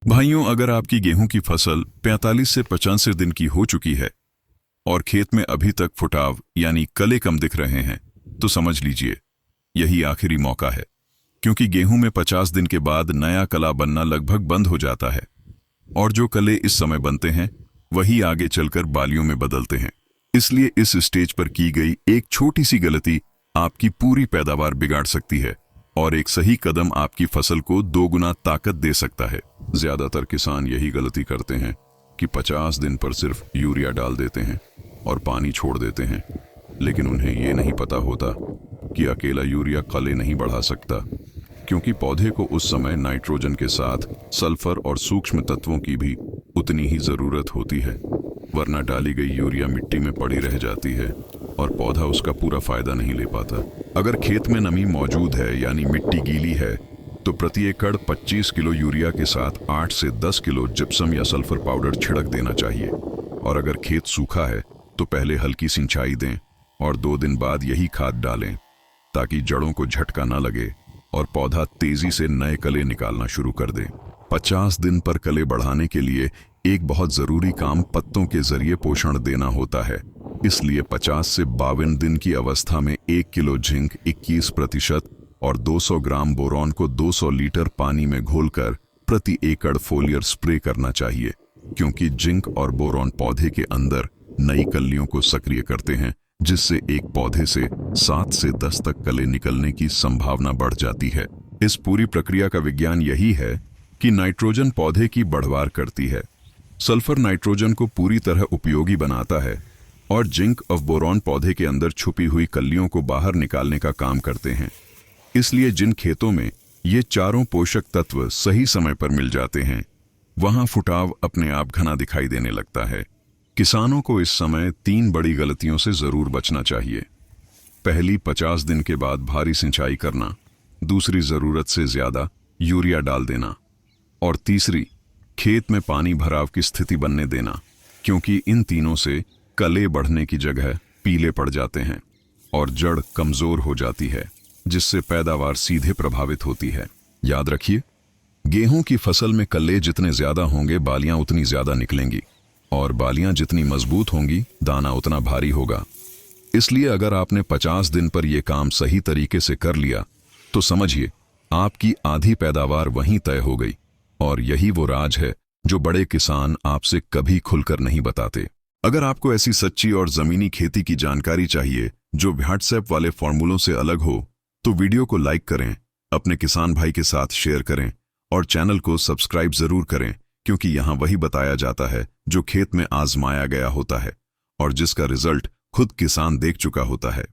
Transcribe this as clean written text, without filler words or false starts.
भाइयों, अगर आपकी गेहूं की फसल 45 से 85 दिन की हो चुकी है और खेत में अभी तक फुटाव यानी कले कम दिख रहे हैं, तो समझ लीजिए यही आखिरी मौका है। क्योंकि गेहूं में 50 दिन के बाद नया कला बनना लगभग बंद हो जाता है और जो कले इस समय बनते हैं वही आगे चलकर बालियों में बदलते हैं। इसलिए इस स्टेज पर की गई एक छोटी सी गलती आपकी पूरी पैदावार बिगाड़ सकती है और एक सही कदम आपकी फसल को 2 गुना ताकत दे सकता है। ज्यादातर किसान यही गलती करते हैं कि 50 दिन पर सिर्फ यूरिया डाल देते हैं और पानी छोड़ देते हैं, लेकिन उन्हें ये नहीं पता होता कि अकेला यूरिया कले नहीं बढ़ा सकता, क्योंकि पौधे को उस समय नाइट्रोजन के साथ सल्फर और सूक्ष्म तत्वों की भी उतनी ही जरूरत होती है। वरना डाली गई यूरिया मिट्टी में पड़ी रह जाती है और पौधा उसका पूरा फायदा नहीं ले पाता। अगर खेत में नमी मौजूद है यानी मिट्टी गीली है, तो प्रति एकड़ 25 किलो यूरिया के साथ 8 से 10 किलो जिप्सम या सल्फर पाउडर छिड़क देना चाहिए। और अगर खेत सूखा है तो पहले हल्की सिंचाई दें और 2 दिन बाद यही खाद डालें, ताकि जड़ों को झटका न लगे और पौधा तेजी से नए कले निकालना शुरू कर दे। 50 दिन पर कले बढ़ाने के लिए एक बहुत जरूरी काम पत्तों के जरिए पोषण देना होता है। इसलिए 50 से 52 दिन की अवस्था में 1 किलो जिंक 21% और 200 ग्राम बोरॉन को 200 लीटर पानी में घोलकर प्रति एकड़ फोलियर स्प्रे करना चाहिए, क्योंकि जिंक और बोरॉन पौधे के अंदर नई कलियों को सक्रिय करते हैं, जिससे एक पौधे से 7 से 10 तक कले निकलने की संभावना बढ़ जाती है। इस पूरी प्रक्रिया का विज्ञान यही है कि नाइट्रोजन पौधे की बढ़वार करती है, सल्फर नाइट्रोजन को पूरी तरह उपयोगी बनाता है और जिंक और बोरॉन पौधे के अंदर छुपी हुई कलियों को बाहर निकालने का काम करते हैं। इसलिए जिन खेतों में ये चारों पोषक तत्व सही समय पर मिल जाते हैं, वहां फुटाव अपने आप घना दिखाई देने लगता है। किसानों को इस समय 3 बड़ी गलतियों से जरूर बचना चाहिए। पहली, 50 दिन के बाद भारी सिंचाई करना। दूसरी, जरूरत से ज्यादा यूरिया डाल देना। और तीसरी, खेत में पानी भराव की स्थिति बनने देना, क्योंकि इन तीनों से कले बढ़ने की जगह पीले पड़ जाते हैं और जड़ कमजोर हो जाती है, जिससे पैदावार सीधे प्रभावित होती है। याद रखिए, गेहूं की फसल में कले जितने ज्यादा होंगे, बालियां उतनी ज्यादा निकलेंगी, और बालियां जितनी मजबूत होंगी, दाना उतना भारी होगा। इसलिए अगर आपने 50 दिन पर यह काम सही तरीके से कर लिया, तो समझिए आपकी आधी पैदावार वहीं तय हो गई। और यही वो राज है जो बड़े किसान आपसे कभी खुलकर नहीं बताते। अगर आपको ऐसी सच्ची और जमीनी खेती की जानकारी चाहिए जो व्हाट्सएप वाले फॉर्मूलों से अलग हो, तो वीडियो को लाइक करें, अपने किसान भाई के साथ शेयर करें और चैनल को सब्सक्राइब जरूर करें, क्योंकि यहाँ वही बताया जाता है जो खेत में आजमाया गया होता है और जिसका रिजल्ट खुद किसान देख चुका होता है।